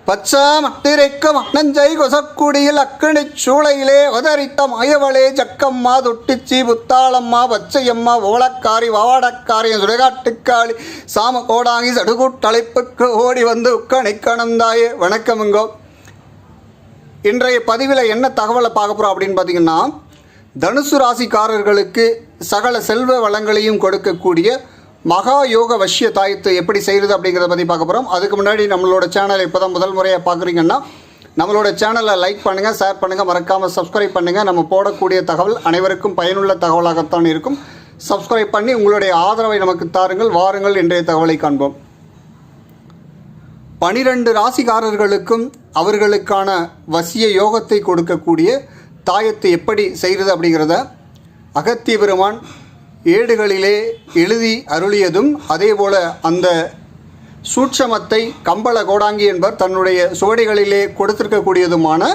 பச்சாமட்டிரைக்கும் அண்ணஞ்சை கொசக்குடியில் அக்கணிச் சூளையிலே உதறித்த மாயவளே ஜக்கம்மா தொட்டிச்சி புத்தாளம்மா பச்சையம்மா ஓலக்காரி வாவாடக்காரி சுடுகாட்டுக்காளி சாம கோடாங்கி சடுகுட்டழைப்புக்கு ஓடி வந்து உக்கணிக்கணந்தாயே. வணக்கமுங்கோ. இன்றைய பதிவில் என்ன தகவலை பார்க்க போகிறோம் அப்படின்னு பார்த்தீங்கன்னா, தனுசு ராசிக்காரர்களுக்கு சகல செல்வ வளங்களையும் கொடுக்கக்கூடிய மகா யோக வஷ்ய தாயத்தை எப்படி செய்கிறது அப்படிங்கிறத பற்றி பார்க்க போகிறோம். அதுக்கு முன்னாடி நம்மளோட சேனலை இப்போ தான் முதல் முறையாக பார்க்குறீங்கன்னா நம்மளோட சேனலை லைக் பண்ணுங்கள், ஷேர் பண்ணுங்கள், மறக்காமல் சப்ஸ்கிரைப் பண்ணுங்கள். நம்ம போடக்கூடிய தகவல் அனைவருக்கும் பயனுள்ள தகவலாகத்தான் இருக்கும். சப்ஸ்கிரைப் பண்ணி உங்களுடைய ஆதரவை நமக்கு தாருங்கள். வாருங்கள் இன்றைய தகவலை காண்போம். 12 ராசிக்காரர்களுக்கும் அவர்களுக்கான வசிய யோகத்தை கொடுக்கக்கூடிய தாயத்தை எப்படி செய்கிறது அப்படிங்கிறத அகத்திய பெருமான் ஏடுகளிலே எழுதி அருளியதும், அதே போல் அந்த சூட்சமத்தை கம்பள கோடாங்கி என்பவர் தன்னுடைய சுவடிகளிலே கொடுத்திருக்கக்கூடியதுமான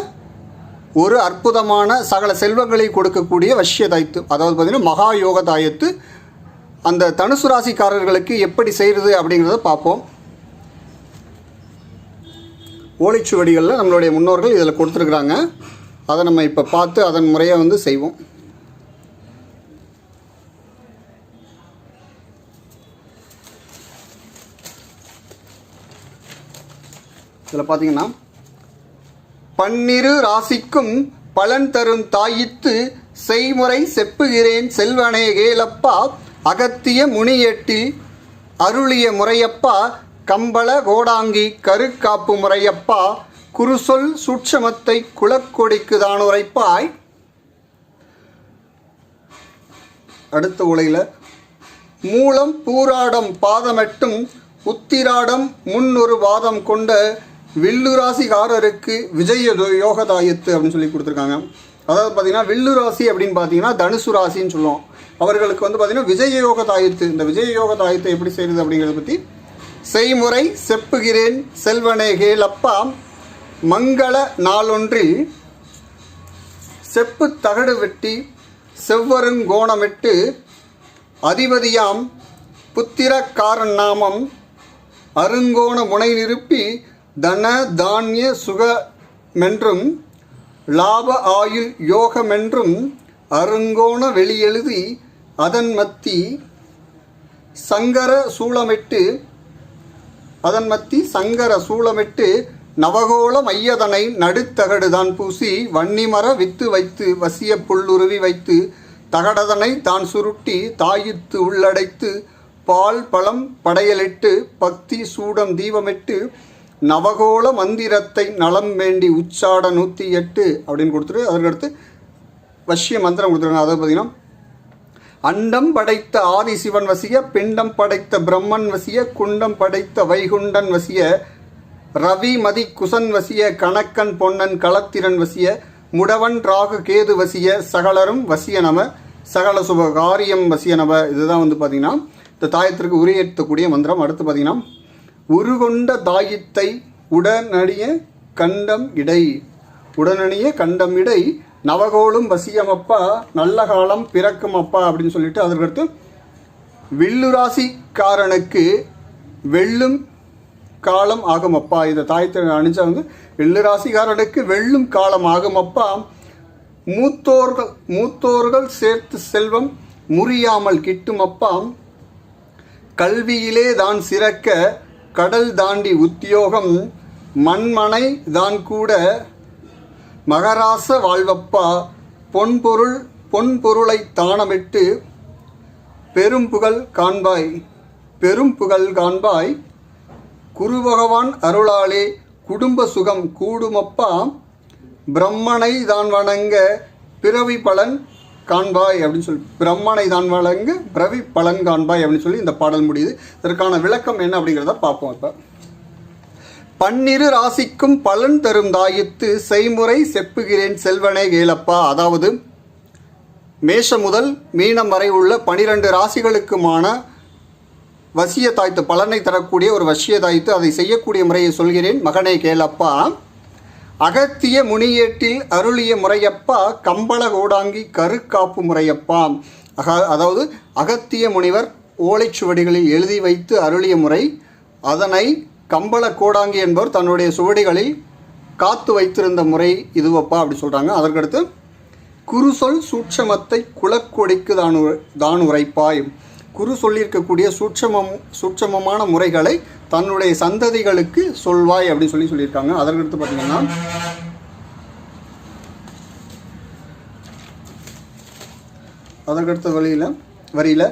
ஒரு அற்புதமான சகல செல்வங்களை கொடுக்கக்கூடிய வஷ்ய தாயத்து, அதாவது பார்த்திங்கன்னா மகா யோக தாயத்து அந்த தனுசு ராசிக்காரர்களுக்கு எப்படி செய்கிறது அப்படிங்கிறத பார்ப்போம். ஓலைச்சுவடிகளில் நம்மளுடைய முன்னோர்கள் இதில் கொடுத்துருக்குறாங்க. அதை நம்ம இப்போ பார்த்து அதன் முறையை செய்வோம். இதில் பார்த்தீங்கன்னா, 12 ராசிக்கும் பலன் தரும் தாயித்து செய்முறை செப்புகிறேன் செல்வனே கேளப்பா அகத்திய முனியெட்டில் அருளிய முறையப்பா கம்பள கோடாங்கி கருக்காப்பு முறையப்பா குருசொல் சூட்சமத்தை குலக்கொடிக்கு தான் உரைப்பாய். அடுத்த உலையில் மூலம் பூராடம் பாதமெட்டும் உத்திராடம் முன்னொரு வாதம் கொண்ட வில்லுராசிகாரருக்கு விஜய யோகதாயத்து அப்படின்னு சொல்லி கொடுத்துருக்காங்க. அதாவது பார்த்தீங்கன்னா வில்லுராசி அப்படின்னு பார்த்தீங்கன்னா தனுசு ராசின்னு சொல்லுவோம். அவர்களுக்கு பார்த்தீங்கன்னா விஜய யோகதாயத்து. இந்த விஜய யோகதாயத்தை எப்படி செய்கிறது அப்படிங்கிறத பற்றி செய்முறை செப்புகிறேன் செல்வனே கேளப்பா மங்கள நாளொன்றில் செப்பு தகடு வெட்டி செவ்வருங்கோணமிட்டு அதிபதியாம் புத்திரக்காரன் நாமம் அருங்கோண முனை நிறுப்பி தன தானிய சுகமென்றும் லாப ஆயுள் யோகமென்றும் அருங்கோண வெளியெழுதி அதன் மத்தி சங்கர சூளமிட்டு நவகோள மையதனை நடுத்தகடுதான் பூசி வன்னிமர வித்து வைத்து வசிய புல்லுருவி வைத்து தகடதனை தான் சுருட்டி தாயித்து உள்ளடைத்து பால் பழம் படையலிட்டு பக்தி சூடம் தீபமிட்டு நவகோள மந்திரத்தை நலம் வேண்டி உச்சாட 108 அப்படின்னு கொடுத்துட்டு அதற்கடுத்து வஷ்ய மந்திரம் கொடுத்துருக்காங்க. அதாவது பார்த்தீங்கன்னா, அண்டம் படைத்த ஆதி சிவன் வசிய பிண்டம் படைத்த பிரம்மன் வசிய குண்டம் படைத்த வைகுண்டன் வசிய ரவி மதி குசன் வசிய கணக்கன் பொன்னன் களத்திரன் வசிய முடவன் ராகு கேது வசிய சகலரும் வசிய நம சகல சுப காரியம் வசிய நம. இதுதான் பார்த்தீங்கன்னா இந்த தாயத்திற்கு உரியேற்றக்கூடிய மந்திரம். அடுத்து பார்த்தீங்கன்னா, உருகொண்ட தாயத்தை உடனடிய கண்டம் இடை நவகோளும் வசியமப்பா நல்ல காலம் பிறக்கும் அப்பா அப்படின்னு சொல்லிட்டு அதற்கடுத்து வில்லுராசிக்காரனுக்கு வெல்லும் காலம் ஆகும் அப்பா. இந்த தாயத்தை அணிச்சா வில்லுராசிக்காரனுக்கு வெல்லும் காலம் ஆகும் அப்பா. மூத்தோர்கள் சேர்த்து செல்வம் முறியாமல் கிட்டும் அப்பா. கல்வியிலே தான் சிறக்க கடல் தாண்டி உத்தியோகம் மண்மனை தான் கூட மகராச வாழ்வப்பா. பொன்பொருளை தானமிட்டு பெரும் புகழ் காண்பாய் குருபகவான் அருளாலே குடும்ப சுகம் கூடுமப்பா. பிரம்மனை தான் வணங்க பிறவி பலன் காண்பாய் அப்படின்னு சொல்லி பிரம்மனை தான் வழங்க பிறவி பலன் காண்பாய் அப்படின்னு சொல்லி இந்த பாடல் முடியுது. இதற்கான விளக்கம் என்ன அப்படிங்கிறத பார்ப்போம். இப்போ 12 ராசிக்கும் பலன் தரும் தாயித்து செய்முறை செப்புகிறேன் செல்வனே கேளப்பா. அதாவது மேஷம் முதல் மீனம் வரை உள்ள 12 ராசிகளுக்குமான வசிய தாய்த்து பலனை தரக்கூடிய ஒரு வசிய தாய்த்து, அதை செய்யக்கூடிய முறையை சொல்கிறேன் மகனே கேளப்பா. அகத்திய முனியேட்டில் அருளிய முறையப்பா கம்பள கோடாங்கி கருக்காப்பு முறையப்பா. அதாவது அகத்திய முனிவர் ஓலைச்சுவடிகளில் எழுதி வைத்து அருளிய முறை, அதனை கம்பள கோடாங்கி என்பவர் தன்னுடைய சுவடிகளில் காத்து வைத்திருந்த முறை இதுவப்பா அப்படி சொல்கிறாங்க. அதற்கடுத்து குறுசொல் சூட்சமத்தை குலக்கொடிக்கு தான் உரைப்பாய். குறு சொல்லியிருக்கக்கூடிய சூட்சமமான முறைகளை தன்னுடைய சந்ததிகளுக்கு சொல்வாய் அப்படின்னு சொல்லியிருக்காங்க. அதற்கடுத்து பார்த்தீங்கன்னா அதற்கடுத்த வரியில்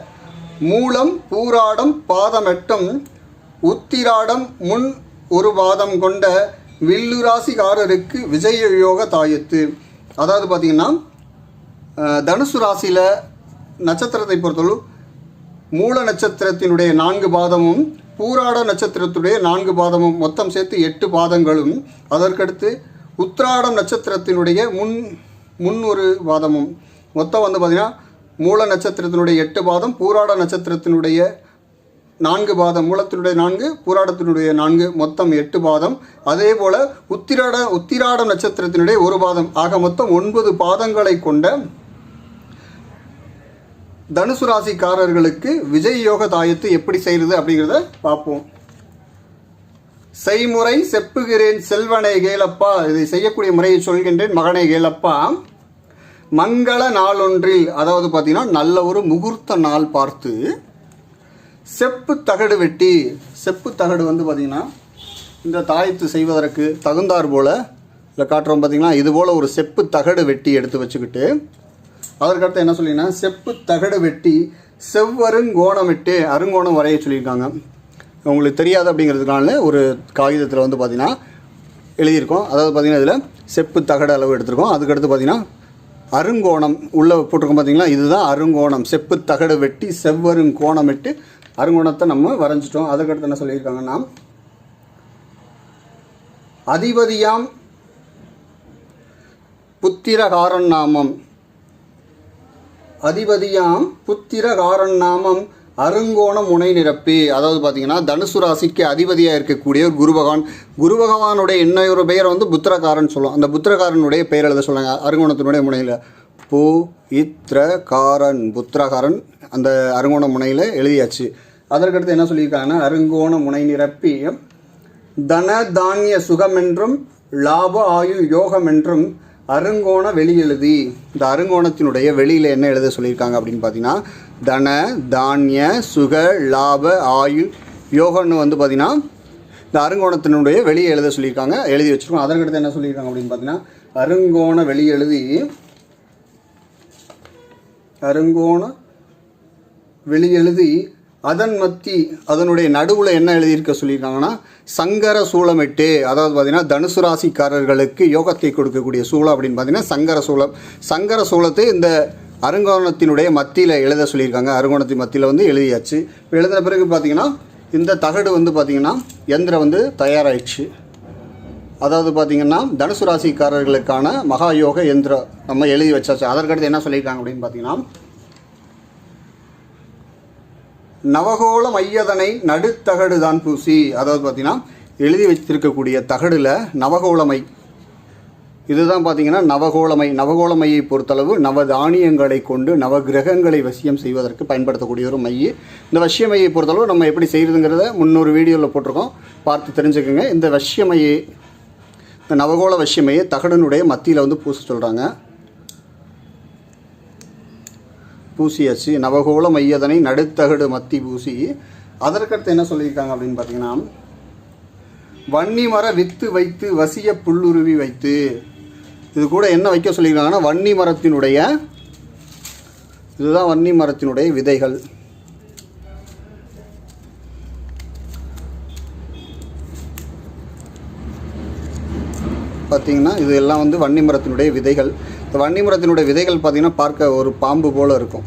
மூலம் பூராடம் பாதமெட்டம் உத்திராடம் முன் ஒரு பாதம் கொண்ட வில்லுராசிக்காரருக்கு விஜய யோக தாயத்து. அதாவது பார்த்திங்கன்னா தனுசு ராசியில் நட்சத்திரத்தை பொறுத்தளவு மூல நட்சத்திரத்தினுடைய 4 பாதமும் பூராட நட்சத்திரத்துடைய 4 பாதமும் மொத்தம் சேர்த்து 8 பாதங்களும், அதற்கடுத்து உத்திராடம் நட்சத்திரத்தினுடைய முன் ஒரு பாதமும் மொத்தம் வந்து பார்த்திங்கன்னா மூல நட்சத்திரத்தினுடைய 8 பாதம், பூராட நட்சத்திரத்தினுடைய 4 பாதம், மூலத்தினுடைய 4, பூராடத்தினுடைய 4, மொத்தம் 8 பாதம். அதே போல் உத்திராடம் நட்சத்திரத்தினுடைய 1 பாதம், ஆக மொத்தம் 9 பாதங்களை கொண்ட தனுசு ராசிக்காரர்களுக்கு விஜய் யோக தாயத்து எப்படி செய்கிறது அப்படிங்கிறத பார்ப்போம். செய்முறை செப்புகிறேன் செல்வனை கேளப்பா. இதை செய்யக்கூடிய முறையை சொல்கின்றேன் மகனை கேளப்பா. மங்கள நாளொன்றில், அதாவது பார்த்தீங்கன்னா நல்ல ஒரு முகூர்த்த நாள் பார்த்து செப்பு தகடு வெட்டி. செப்பு தகடு வந்து பார்த்திங்கன்னா இந்த தாயத்து செய்வதற்கு தகுந்தார் போல் இல்லை காட்டுறோம் பார்த்திங்கன்னா, இது போல் ஒரு செப்பு தகடு வெட்டி எடுத்து வச்சுக்கிட்டு அதற்கடுத்து என்ன சொல்லிங்கன்னா செப்பு தகடு வெட்டி செவ்வருங்கோணமிட்டு அருங்கோணம் வரைய சொல்லியிருக்காங்க. உங்களுக்கு தெரியாது அப்படிங்கிறதுனால ஒரு காகிதத்தில் வந்து பார்த்திங்கன்னா எழுதியிருக்கோம். அதாவது பார்த்திங்கன்னா இதில் செப்பு தகடு அளவு எடுத்திருக்கோம். அதுக்கடுத்து பார்த்திங்கன்னா அருங்கோணம் உள்ளே போட்டிருக்கோம் பார்த்திங்களா, இதுதான் அருங்கோணம். செப்பு தகடு வெட்டி செவ்வருங்கோணமிட்டு அருங்கோணத்தை நம்ம வரைஞ்சிட்டோம். அதுக்கடுத்து என்ன சொல்லியிருக்காங்கன்னா அதிபதியாம் புத்திரகாரன் நாமம். அதிபதியாம் புத்திரகாரன் நாமம் அருங்கோணம் முனை நிரப்பி. அதாவது பார்த்தீங்கன்னா தனுசு ராசிக்கு அதிபதியாக இருக்கக்கூடிய குரு பகவான். குரு பகவானுடைய இன்னொரு பெயரை வந்து புத்திரகாரன் சொல்லுவோம். அந்த புத்திரகாரனுடைய பெயர் எழுத சொல்லுங்க அருங்கோணத்தினுடைய முனையில். புத்திரகாரன் புத்திரகாரன் அந்த அருங்கோண முனையில் எழுதியாச்சு. அதற்கடுத்து என்ன சொல்லியிருக்காங்கன்னா அருங்கோண முனை நிரப்பி தன தானிய சுகமென்றும் லாப ஆயுள் யோகம் என்றும் அருங்கோண வெளி எழுதி. இந்த அருங்கோணத்தினுடைய வெளியில் என்ன எழுத சொல்லியிருக்காங்க அப்படின்னு பார்த்தீங்கன்னா தன தானிய சுக லாப ஆயுள் யோகம்னு வந்து பார்த்திங்கன்னா இந்த அருங்கோணத்தினுடைய வெளியே எழுத சொல்லியிருக்காங்க, எழுதி வச்சுருக்கோம். அதற்கடுத்து என்ன சொல்லியிருக்காங்க அப்படின்னு பார்த்தீங்கன்னா அருங்கோண வெளி எழுதி அருங்கோண வெளி எழுதி அதன் மத்தி அதனுடைய நடுவில் என்ன எழுதியிருக்க சொல்லியிருக்காங்கன்னா சங்கர சூளமிட்டு. அதாவது பார்த்திங்கன்னா தனுசு ராசிக்காரர்களுக்கு யோகத்தை கொடுக்கக்கூடிய சூளம் அப்படின்னு பார்த்தீங்கன்னா சங்கர சூளம். சங்கர சூளத்தை இந்த அருங்கோணத்தினுடைய மத்தியில் எழுத சொல்லியிருக்காங்க. அருங்கோணத்தின் மத்தியில் வந்து எழுதியாச்சு. எழுதின பிறகு பார்த்திங்கன்னா இந்த தகடு வந்து பார்த்திங்கன்னா எந்திரம் வந்து தயாராகிடுச்சு. அதாவது பார்த்திங்கன்னா தனுசு ராசிக்காரர்களுக்கான மகா யோக எந்திரம் நம்ம எழுதி வச்சாச்சு. அதற்கடுத்து என்ன சொல்லியிருக்காங்க அப்படின்னு பார்த்தீங்கன்னா நவகோள மையதனை நடுத்தகடு தான் பூசி. அதாவது பார்த்திங்கன்னா எழுதி வைத்திருக்கக்கூடிய தகடில் நவகோளமை இதுதான் பார்த்திங்கன்னா நவகோளமை. நவகோளமையை பொறுத்தளவு நவதானியங்களை கொண்டு நவகிரகங்களை வசியம் செய்வதற்கு பயன்படுத்தக்கூடிய ஒரு மை. இந்த வசியமையை பொறுத்தளவு நம்ம எப்படி செய்கிறதுங்கிறத முன்னொரு வீடியோவில் போட்டிருக்கோம், பார்த்து தெரிஞ்சுக்கோங்க. இந்த வசியமையை இந்த நவகோள வசியமையை தகடனுடைய மத்தியில் வந்து பூச சொல்கிறாங்க. பூசியாச்சு. நவகோள மையதனை நடுத்தகடு மத்தி பூசி. அதற்கடுத்து என்ன சொல்லியிருக்காங்க அப்படின்னு பார்த்தீங்கன்னா வன்னி மர வித்து வைத்து வசிய புல்லுருவி வைத்து. இது கூட என்ன வைக்க சொல்லியிருக்காங்கன்னா வன்னி மரத்தினுடைய இதுதான் வன்னி மரத்தினுடைய விதைகள். பார்த்திங்கன்னா இது எல்லாம் வந்து வன்னி மரத்தினுடைய விதைகள். இந்த வன்னி மரத்தினுடைய விதைகள் பார்த்திங்கன்னா பார்க்க ஒரு பாம்பு போல் இருக்கும்,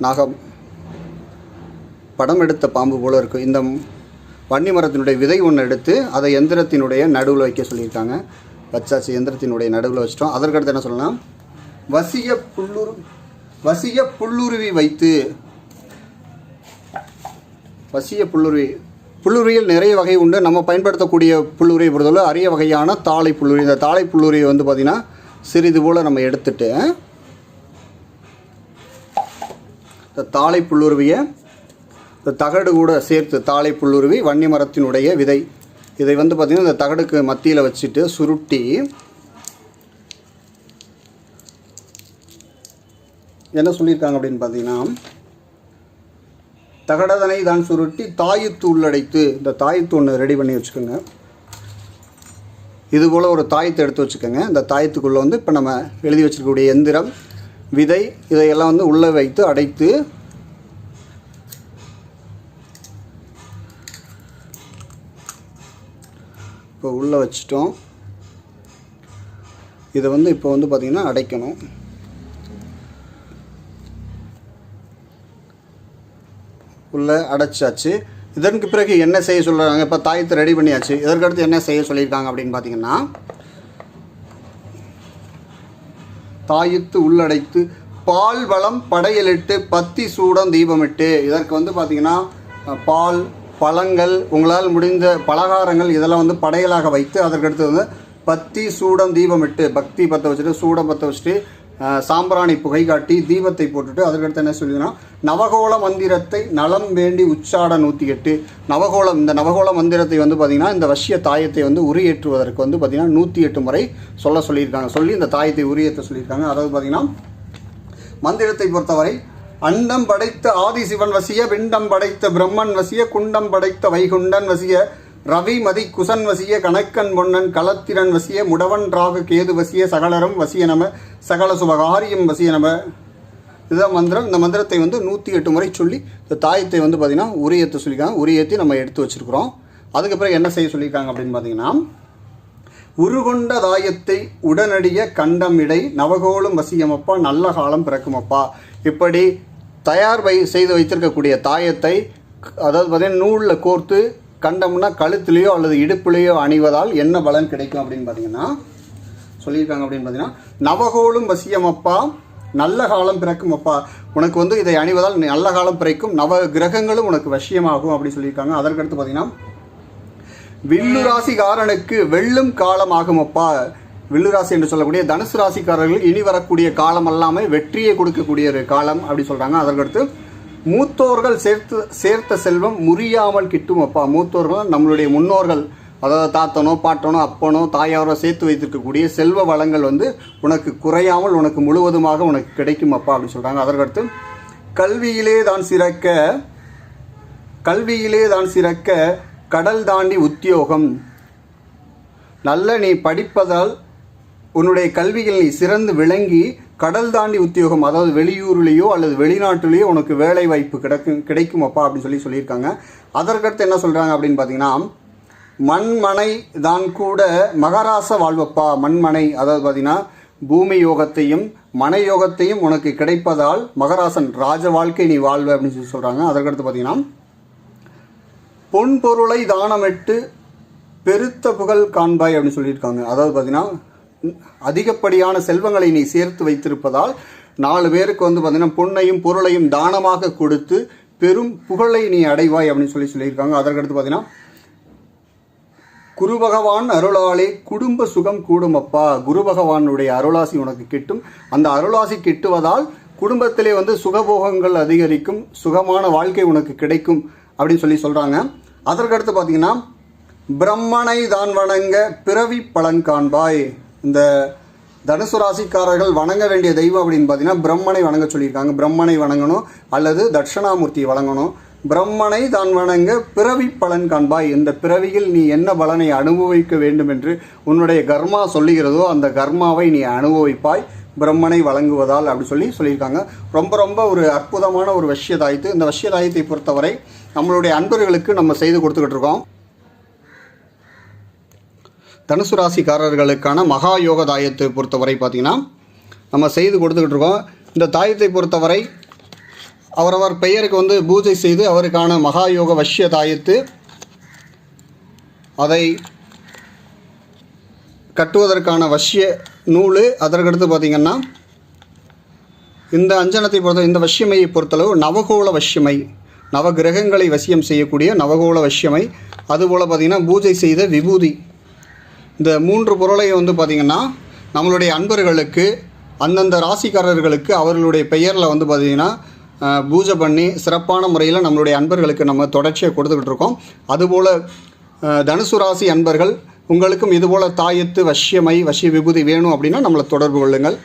நாகம் படம் எடுத்த பாம்பு போல் இருக்கும். இந்த வன்னி மரத்தினுடைய விதை ஒன்று எடுத்து அதை எந்திரத்தினுடைய நடுவில் வைக்க சொல்லியிருக்காங்க. வச்சாச்சு, எந்திரத்தினுடைய நடுவில் வச்சிட்டோம். அதற்கடுத்து என்ன சொல்லலாம் வசிய புல்லுருவி வைத்து. வசிய புல்லுருவியில் நிறைய வகை உண்டு. நம்ம பயன்படுத்தக்கூடிய புல்லுருவியை பொறுத்தவரை அரிய வகையான தாழை புல்லுருவி. இந்த தாழை புல்லுருவியை வந்து பார்த்திங்கன்னா சிறிது போல் நம்ம எடுத்துட்டு இந்த தாழை புல்லுருவியை இந்த தகடு கூட சேர்த்து தாழை புல்லுருவி வன்னி மரத்தினுடைய விதை இதை வந்து பார்த்திங்கன்னா இந்த தகடுக்கு மத்தியில் வச்சுட்டு சுருட்டி என்ன சொல்லியிருக்காங்க அப்படின்னு பார்த்தீங்கன்னா, தகடதனை தான் சுருட்டி தாயத்து உள்ளடைத்து, இந்த தாயத்து ஒன்று ரெடி பண்ணி வச்சுக்கோங்க. இதுபோல் ஒரு தாயத்தை எடுத்து வச்சுக்கோங்க. இந்த தாயத்துக்குள்ளே வந்து இப்போ நம்ம எழுதி வச்சுருக்கக்கூடிய எந்திரம், விதை இதையெல்லாம் வந்து உள்ளே வைத்து அடைத்து இப்போ உள்ளே வச்சிட்டோம். இதை வந்து இப்போ வந்து பார்த்திங்கன்னா அடைக்கணும். உள்ளே அடைச்சாச்சு. இதற்கு பிறகு என்ன செய்ய சொல்கிறாங்க? இப்போ தாயத்தை ரெடி பண்ணியாச்சு. இதற்கடுத்து என்ன செய்ய சொல்லியிருக்காங்க அப்படின்னு பார்த்தீங்கன்னா, தாயத்து உள்ளடைத்து பால் வளம் படையலிட்டு பத்தி சூடம் தீபமிட்டு. இதற்கு வந்து பார்த்திங்கன்னா பால், பழங்கள், உங்களால் முடிந்த பலகாரங்கள் இதெல்லாம் வந்து படையலாக வைத்து அதற்கடுத்து வந்து பத்தி சூடம் தீபமிட்டு, பக்தி பற்ற வச்சுட்டு சூடம் பற்ற வச்சுட்டு சாம்பிராணி புகை காட்டி தீபத்தை போட்டுட்டு அதற்கடுத்து என்ன சொல்லிதுன்னா, நவகோள மந்திரத்தை நலம் வேண்டி உச்சாட 108 நவகோளம். இந்த நவகோள மந்திரத்தை வந்து பார்த்திங்கன்னா இந்த வசிய தாயத்தை வந்து உரியேற்றுவதற்கு வந்து பார்த்திங்கன்னா 108 முறை சொல்லியிருக்காங்க. சொல்லி இந்த தாயத்தை உரியேற்ற சொல்லியிருக்காங்க. அதாவது பார்த்திங்கன்னா மந்திரத்தை பொறுத்தவரை அண்டம் படைத்த ஆதிசிவன் வசிய, பிண்டம் படைத்த பிரம்மன் வசிய, குண்டம் படைத்த வைகுண்டன் வசிய, ரவி மதி குசன் வசிய, கணக்கன் பொன்னன் களத்திரன் வசிய, முடவன் ராகு கேது வசிய, சகலரும் வசிய நம, சகல சுபகாரியம் வசிய நம. இதுதான் மந்திரம். இந்த மந்திரத்தை வந்து 108 முறை சொல்லி இந்த தாயத்தை வந்து பார்த்திங்கன்னா உரியேற்ற சொல்லியிருக்காங்க. உரியேற்றி நம்ம எடுத்து வச்சுருக்கிறோம். அதுக்கப்புறம் என்ன செய்ய சொல்லியிருக்காங்க அப்படின்னு பார்த்தீங்கன்னா, உருகொண்ட தாயத்தை உடனடிய கண்டமிடை நவகோளும் வசியமப்பா நல்ல காலம் பிறக்குமப்பா. இப்படி தயார் செய்து வைத்திருக்கக்கூடிய தாயத்தை அதாவது பார்த்திங்கன்னா நூலில் கோர்த்து கண்டம்னா கழுத்துலேயோ அல்லது இடுப்புலேயோ அணிவதால் என்ன பலன் கிடைக்கும் அப்படின்னு பார்த்தீங்கன்னா சொல்லியிருக்காங்க. அப்படின்னு பார்த்தீங்கன்னா, நவகோளும் வசியமப்பா நல்ல காலம் பிறக்கும் அப்பா. உனக்கு வந்து இதை அணிவதால் நல்ல காலம் பிறக்கும், நவ கிரகங்களும் உனக்கு வசியமாகும் அப்படின்னு சொல்லியிருக்காங்க. அதற்கடுத்து பார்த்தீங்கன்னா, வில்லு ராசிக்காரனுக்கு வெல்லும் காலம் ஆகும் அப்பா. வில்லு ராசி என்று சொல்லக்கூடிய தனுசு ராசிக்காரர்கள் இனி வரக்கூடிய காலம் எல்லாமே வெற்றியை கொடுக்கக்கூடிய ஒரு காலம் அப்படி சொல்கிறாங்க. அதற்கடுத்து மூத்தோர்கள் சேர்த்த செல்வம் முறியாமல் கிட்டும் அப்பா. மூத்தோர்கள் நம்மளுடைய முன்னோர்கள், அதாவது தாத்தனோ பாட்டனோ அப்பனோ தாயாரோ சேர்த்து வைத்திருக்கக்கூடிய செல்வ வளங்கள் வந்து உனக்கு குறையாமல் உனக்கு முழுவதுமாக உனக்கு கிடைக்கும் அப்பா அப்படின்னு சொல்கிறாங்க. அதற்கடுத்து கல்வியிலே தான் சிறக்க கடல் தாண்டி உத்தியோகம். நல்ல நீ படிப்பதால் உன்னுடைய கல்வியில் நீ சிறந்து விளங்கி கடல் தாண்டி உத்தியோகம், அதாவது வெளியூர்லேயோ அல்லது வெளிநாட்டிலேயோ உனக்கு வேலை வாய்ப்பு கிடைக்கும் அப்பா அப்படின்னு சொல்லியிருக்காங்க. அதற்கடுத்து என்ன சொல்கிறாங்க அப்படின்னு பார்த்தீங்கன்னா, மண்மனை தான் கூட மகராச வாழ்வப்பா. மண்மனை அதாவது பார்த்தீங்கன்னா பூமி யோகத்தையும் மனை யோகத்தையும் உனக்கு கிடைப்பதால் மகராசன் ராஜ வாழ்க்கை நீ வாழ்வ அப்படின்னு சொல்கிறாங்க. அதற்கடுத்து பார்த்தீங்கன்னா, பொன் பொருளை தானமிட்டு பெருத்த புகழ் காண்பாய் அப்படின்னு சொல்லியிருக்காங்க. அதாவது பார்த்தீங்கன்னா அதிகப்படியான செல்வங்களை நீ சேர்த்து வைத்திருப்பதால் 4 பேருக்கு வந்து பார்த்தீங்கன்னா பொன்னையும் பொருளையும் தானமாக கொடுத்து பெரும் புகழை நீ அடைவாய் அப்படின்னு சொல்லியிருக்காங்க. அதற்கடுத்து பார்த்தீங்கன்னா, குரு பகவான் அருளாலே குடும்ப சுகம் கூடும் அப்பா. குரு பகவானுடைய அருளாசி உனக்கு கிட்டும். அந்த அருளாசி கிட்டுவதால் குடும்பத்திலே வந்து சுகபோகங்கள் அதிகரிக்கும், சுகமான வாழ்க்கை உனக்கு கிடைக்கும் அப்படின்னு சொல்கிறாங்க. அதற்கடுத்து பார்த்தீங்கன்னா, பிரம்மனை தான் வணங்க பிறவி பலன் காண்பாய். இந்த தனுசு ராசிக்காரர்கள் வணங்க வேண்டிய தெய்வம் அப்படின்னு பார்த்தீங்கன்னா பிரம்மனை வணங்க சொல்லியிருக்காங்க. பிரம்மனை வணங்கணும் அல்லது தட்சிணாமூர்த்தியை வணங்கணும். பிரம்மனை தான் வணங்க பிறவி பலன் காண்பாய். இந்த பிறவியில் நீ என்ன பலனை அனுபவிக்க வேண்டும் என்று உன்னுடைய கர்மா சொல்லுகிறதோ அந்த கர்மாவை நீ அனுபவிப்பாய் பிரம்மனை வழங்குவதால் அப்படி சொல்லியிருக்காங்க. ரொம்ப ஒரு அற்புதமான ஒரு வஷ்யதாயத்து. இந்த வஷ்யதாயத்தை பொறுத்தவரை நம்மளுடைய அன்பர்களுக்கு நம்ம செய்து கொடுத்துக்கிட்டு இருக்கோம். தனுசு ராசிக்காரர்களுக்கான மகா யோக தாயத்தை பொறுத்தவரை பார்த்திங்கன்னா நம்ம செய்து கொடுத்துக்கிட்டு இருக்கோம். இந்த தாயத்தை பொறுத்தவரை அவரவர் பெயருக்கு வந்து பூஜை செய்து அவருக்கான மகா யோக வஷ்ய தாயத்து அதை கட்டுவதற்கான வஷ்ய நூல். அதற்கடுத்து பார்த்திங்கன்னா இந்த அஞ்சனத்தை பொறுத்த இந்த வஷ்யமையை பொறுத்தளவு நவகோள வஷ்யமை, நவகிரகங்களை வசியம் செய்யக்கூடிய நவகோள வஷ்யமை. அதுபோல் பார்த்திங்கன்னா பூஜை செய்த விபூதி. இந்த 3 பொருளையும் வந்து பார்த்திங்கன்னா நம்மளுடைய அன்பர்களுக்கு அந்தந்த ராசிக்காரர்களுக்கு அவர்களுடைய பெயரில் வந்து பார்த்திங்கன்னா பூஜை பண்ணி சிறப்பான முறையில் நம்மளுடைய அன்பர்களுக்கு நம்ம தொடர்ச்சியாக கொடுத்துக்கிட்டு இருக்கோம். அதுபோல் தனுசு ராசி அன்பர்கள் உங்களுக்கும் இதுபோல் தாயத்து வஷ்யமை வஷ்ய விபூதி வேணும் அப்படின்னா நம்மளை தொடர்பு கொள்ளுங்கள்.